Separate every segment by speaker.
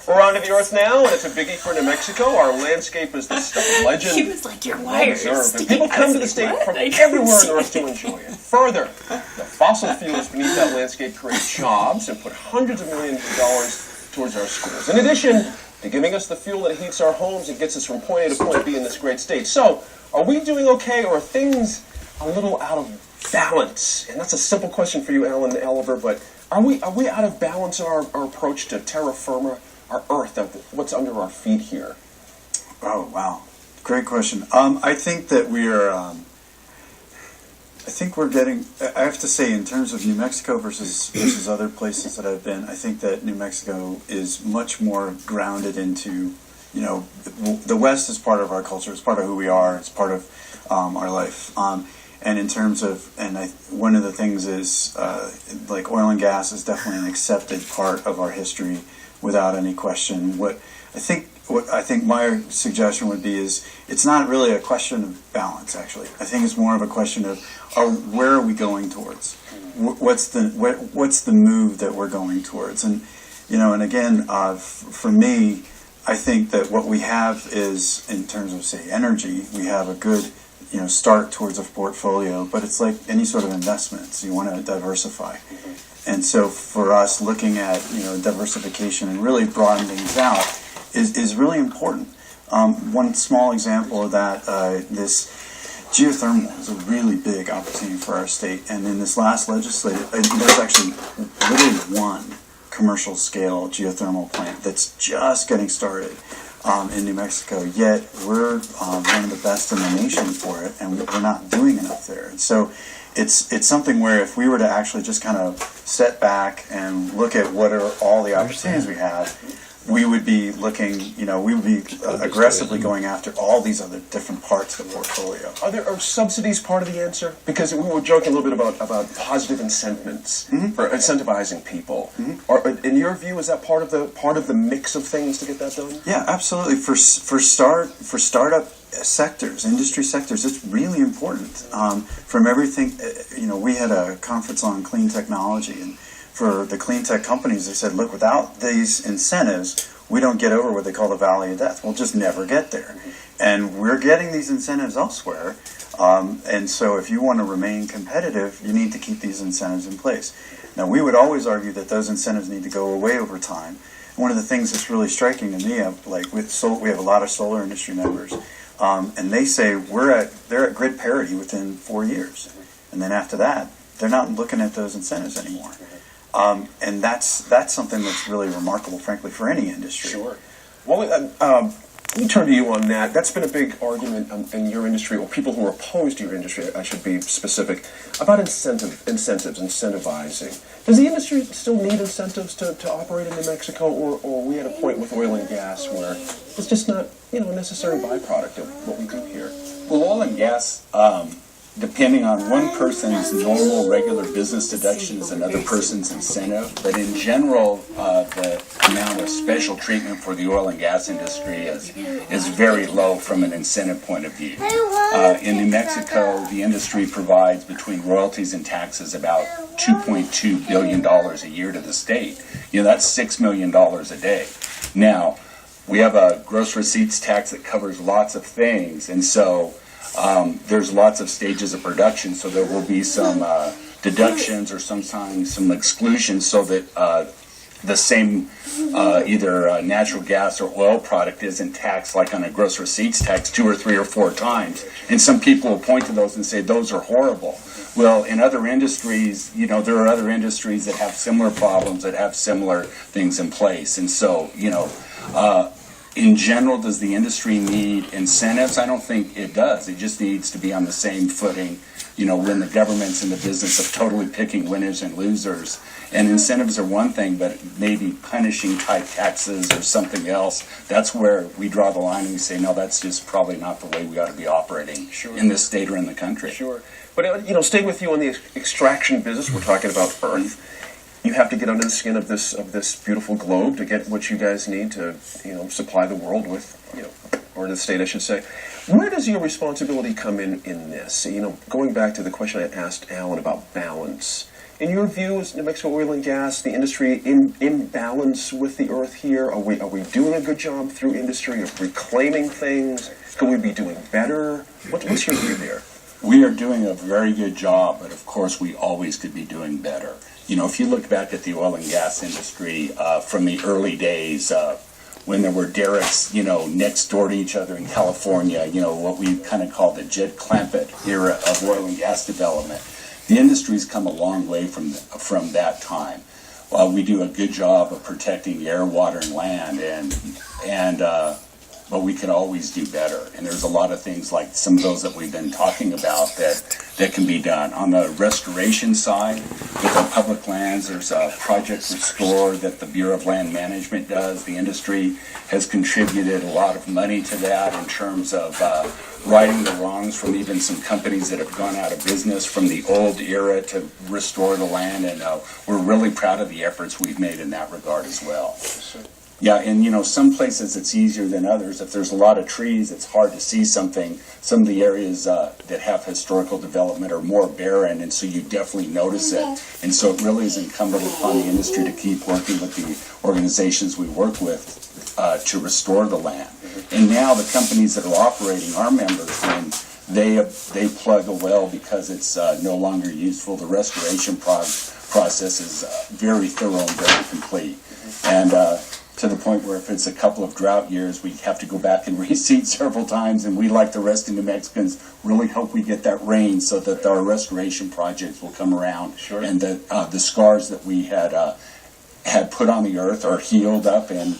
Speaker 1: We're onto the Earth now, and it's a biggie for New Mexico. Our landscape is the stuff of legend.
Speaker 2: He was like, your wires.
Speaker 1: And people come to the state from everywhere on Earth to enjoy it. Further, the fossil fuels beneath that landscape create jobs and put hundreds of millions of dollars towards our schools. In addition to giving us the fuel that heats our homes and gets us from point A to point B in this great state. So, are we doing okay, or are things a little out of balance? And that's a simple question for you, Alan and Oliver, but are we out of balance in our approach to terra firma, our Earth, what's under our feet here?
Speaker 3: Oh, wow. Great question. I think that we're getting, I have to say, in terms of New Mexico versus other places that I've been, I think that New Mexico is much more grounded into, you know, the West is part of our culture, it's part of who we are, it's part of our life. And in terms of, one of the things is, like oil and gas is definitely an accepted part of our history without any question. What I think my suggestion would be is it's not really a question of balance. Actually, I think it's more of a question of where are we going towards? What's the move that we're going towards? And you know, and again, for me, I think that what we have is, in terms of say energy, we have a good start towards a portfolio, but it's like any sort of investments. You want to diversify. And so for us, looking at diversification and really broadening things out is really important. One small example of that, this geothermal is a really big opportunity for our state. And in this last legislative, there's actually literally one commercial scale geothermal plant that's just getting started in New Mexico. Yet we're one of the best in the nation for it, and we're not doing enough there. And so it's something where if we were to actually just kind of step back and look at what are all the opportunities we have, we would be looking, we would be aggressively going after all these other different parts of the portfolio.
Speaker 1: Are subsidies part of the answer? Because we were joking a little bit about positive incentives for incentivizing people. Or in your view, is that part of the mix of things to get that done?
Speaker 3: Yeah, absolutely. For startup sectors, industry sectors, it's really important. From everything, we had a conference on clean technology, and for the clean tech companies, they said, look, without these incentives, we don't get over what they call the valley of death. We'll just never get there. And we're getting these incentives elsewhere. And so if you want to remain competitive, you need to keep these incentives in place. Now, we would always argue that those incentives need to go away over time. And one of the things that's really striking to me, like we have a lot of solar industry members, and they say they're at grid parity within 4 years. And then after that, they're not looking at those incentives anymore. And that's something that's really remarkable, frankly, for any industry.
Speaker 1: Sure. Well, let me turn to you on that. That's been a big argument in your industry, or people who are opposed to your industry, I should be specific, about incentivizing. Does the industry still need incentives to operate in New Mexico, or are we at a point with oil and gas where it's just not a necessary byproduct of what we do here?
Speaker 4: Well, oil and gas, depending on one person's normal, regular business deduction is another person's incentive. But in general, the amount of special treatment for the oil and gas industry is very low from an incentive point of view. In New Mexico, the industry provides between royalties and taxes about $2.2 billion a year to the state. That's $6 million a day. Now, we have a gross receipts tax that covers lots of things, and so there's lots of stages of production, so there will be some deductions or sometimes some exclusions so that the same either natural gas or oil product isn't taxed like on a gross receipts tax 2 or 3 or 4 times. And some people will point to those and say those are horrible. Well, in other industries, there are other industries that have similar problems, that have similar things in place. And so, in general, does the industry need incentives? I don't think it does. It just needs to be on the same footing, when the government's in the business of totally picking winners and losers. And incentives are one thing, but maybe punishing type taxes or something else, that's where we draw the line and we say, no, that's just probably not the way we ought to be operating in this state or in the country.
Speaker 1: Sure. But, stay with you on the extraction business. We're talking about Earth. You have to get under the skin of this beautiful globe to get what you guys need to, supply the world with, or the state, I should say. Where does your responsibility come in this? Going back to the question I asked Alan about balance, In your view, is New Mexico oil and gas, the industry, in balance with the earth here? Are we doing a good job through industry of reclaiming things? Can we be doing better? What's your view there?
Speaker 4: We are doing a very good job, but of course we always could be doing better. You know, if you look back at the oil and gas industry from the early days, when there were derricks, you know, next door to each other in California, you know, what we kind of call the Jed Clampett era of oil and gas development. The industry's come a long way from that time. While we do a good job of protecting air, water, and land, but we can always do better. And there's a lot of things like some of those that we've been talking about that can be done. On the restoration side, with our public lands, there's a Project Restore that the Bureau of Land Management does. The industry has contributed a lot of money to that in terms of righting the wrongs from even some companies that have gone out of business from the old era to restore the land. And we're really proud of the efforts we've made in that regard as well. Yeah, and you know, some places it's easier than others. If there's a lot of trees, it's hard to see something. Some of the areas that have historical development are more barren, and so you definitely notice it. And so it really is incumbent upon the industry to keep working with the organizations we work with to restore the land. And now the companies that are operating are members, and they plug a well because it's no longer useful. The restoration process is very thorough and very complete. And to the point where if it's a couple of drought years, we have to go back and reseed several times, and we, like the rest of New Mexicans, really hope we get that rain so that our restoration projects will come around. Sure. And that the scars that we had put on the earth are healed up, and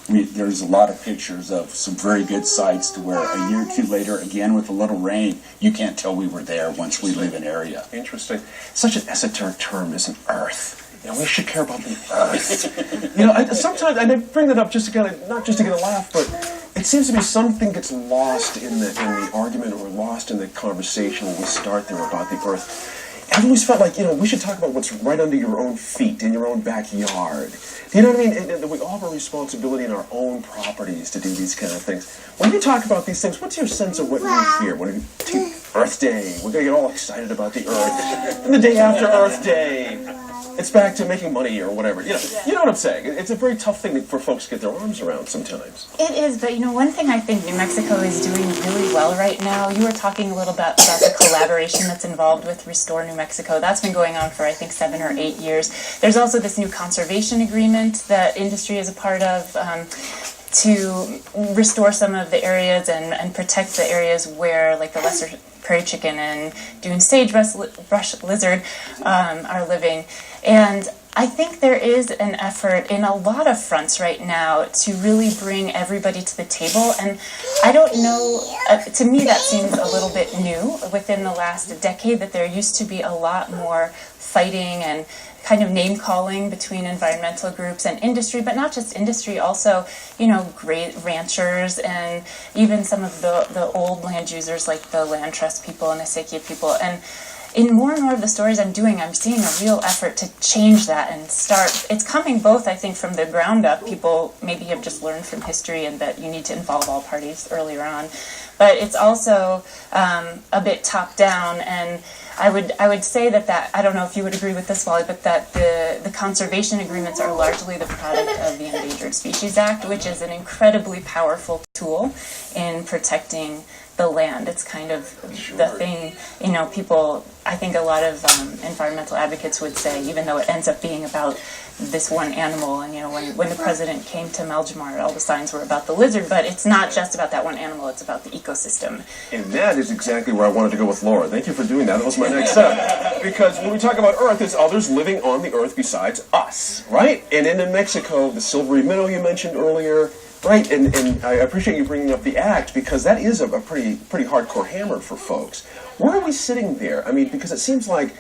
Speaker 4: there's a lot of pictures of some very good sites to where a year or two later, again with a little rain, you can't tell we were there once we leave an area.
Speaker 1: Interesting. Such an esoteric term, isn't earth? You know, we should care about the earth. You know, sometimes, and I bring that up just to kind of, not just to get a laugh, but it seems to me something gets lost in the argument or lost in the conversation when we start there about the earth. I've always felt like, you know, we should talk about what's right under your own feet, in your own backyard. Do you know what I mean? And we all have a responsibility in our own properties to do these kind of things. When you talk about these things, what's your sense of what we hear? When Earth Day, we're going to get all excited about the earth. And the day after Earth Day, it's back to making money or whatever. You know what I'm saying? It's a very tough thing for folks to get their arms around sometimes.
Speaker 2: It is, but you know, one thing I think New Mexico is doing really well right now, you were talking a little bit about the collaboration that's involved with Restore New Mexico. That's been going on for, I think, 7 or 8 years. There's also this new conservation agreement that industry is a part of to restore some of the areas and protect the areas where, like the lesser prairie chicken and dune sagebrush lizard are living. And I think there is an effort in a lot of fronts right now to really bring everybody to the table. And I don't know, to me that seems a little bit new within the last decade, that there used to be a lot more fighting and kind of name calling between environmental groups and industry, but not just industry, also, you know, great ranchers and even some of the old land users like the land trust people and the Acequia people. And in more and more of the stories I'm doing, I'm seeing a real effort to change that and start. It's coming both, I think, from the ground up. People maybe have just learned from history and that you need to involve all parties earlier on. But it's also a bit top down, and I would say that I don't know if you would agree with this, Wally, but that the conservation agreements are largely the product of the Endangered Species Act, which is an incredibly powerful tool in protecting the land. It's kind of the thing, you know, people, I think a lot of environmental advocates would say, even though it ends up being about this one animal, and you know, when the president came to Maljamar, all the signs were about the lizard, but it's not just about that one animal, it's about the ecosystem.
Speaker 1: And that is exactly where I wanted to go with Laura. Thank you for doing that. That was my next step. Because when we talk about Earth, there's others living on the Earth besides us, right? And in New Mexico, the silvery minnow you mentioned earlier, right? And I appreciate you bringing up the act, because that is a pretty hardcore hammer for folks. Where are we sitting there? I mean, because it seems like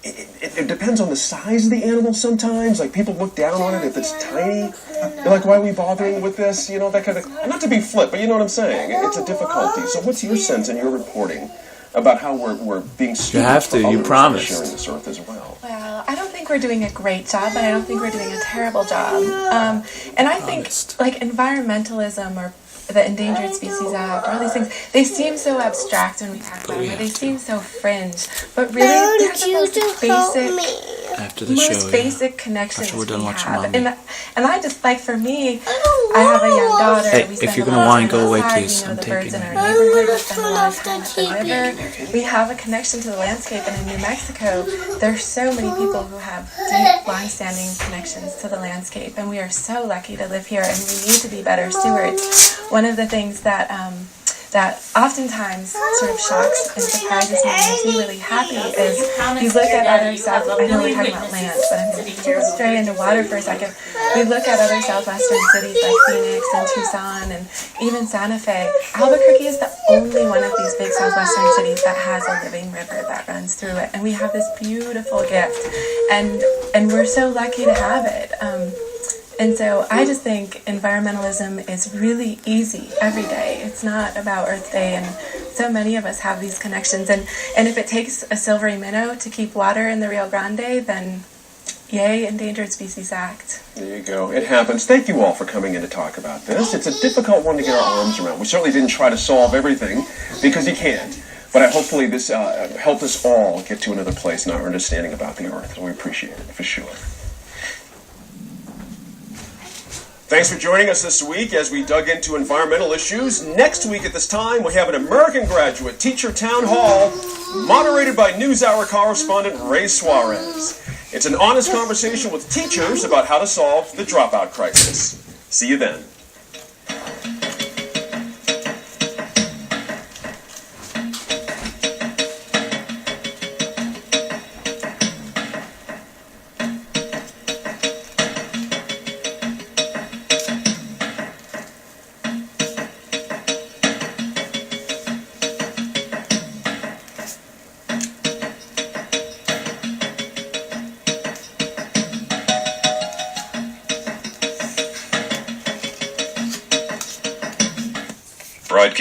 Speaker 1: it depends on the size of the animal sometimes. Like, people look down on it if it's tiny. They're like, why are we bothering with this? You know, that kind of... Not to be flip, but you know what I'm saying. It's a difficulty. So what's your sense in your reporting about how we're being stewards?
Speaker 5: You have to. You promised.
Speaker 1: Sharing this earth as well.
Speaker 6: Well, I don't think we're doing a great job, but I don't think we're doing a terrible job. And I think, like, environmentalism or the Endangered Species Act, all these things, they seem so abstract when we talk about them, or they seem so fringe, but really they're the
Speaker 5: After the
Speaker 6: most
Speaker 5: show,
Speaker 6: basic connections
Speaker 5: After we're done
Speaker 6: we
Speaker 5: watching
Speaker 6: have.
Speaker 5: Mommy.
Speaker 6: And I just, like, for me, I have a young daughter.
Speaker 5: Hey,
Speaker 6: we
Speaker 5: if
Speaker 6: spend
Speaker 5: you're
Speaker 6: a
Speaker 5: gonna
Speaker 6: lot of
Speaker 5: whine,
Speaker 6: time
Speaker 5: go away,
Speaker 6: outside,
Speaker 5: please.
Speaker 6: you know,
Speaker 5: I'm
Speaker 6: the birds
Speaker 5: taping
Speaker 6: in our
Speaker 5: right now.
Speaker 6: neighborhood, we spend a lot of time at the river. We have a connection to the landscape, and in New Mexico, there's so many people who have deep, long-standing connections to the landscape, and we are so lucky to live here, and we need to be better stewards. One of the things that that oftentimes sort of shocks and surprises me and makes me really happy is you look at other South, I know we're talking about land, but I'm going to stray into water for a second. We look at other southwestern cities like Phoenix and Tucson and even Santa Fe. Albuquerque is the only one of these big southwestern cities that has a living river that runs through it, and we have this beautiful gift, and we're so lucky to have it. And so I just think environmentalism is really easy every day. It's not about Earth Day, and so many of us have these connections. And if it takes a silvery minnow to keep water in the Rio Grande, then yay, Endangered Species Act.
Speaker 1: There you go. It happens. Thank you all for coming in to talk about this. It's a difficult one to get our arms around. We certainly didn't try to solve everything, because you can't. But hopefully this helped us all get to another place in our understanding about the Earth. We appreciate it, for sure. Thanks for joining us this week as we dug into environmental issues. Next week at this time, we have an American Graduate Teacher Town Hall moderated by NewsHour correspondent Ray Suarez. It's an honest conversation with teachers about how to solve the dropout crisis. See you then. Broadcast.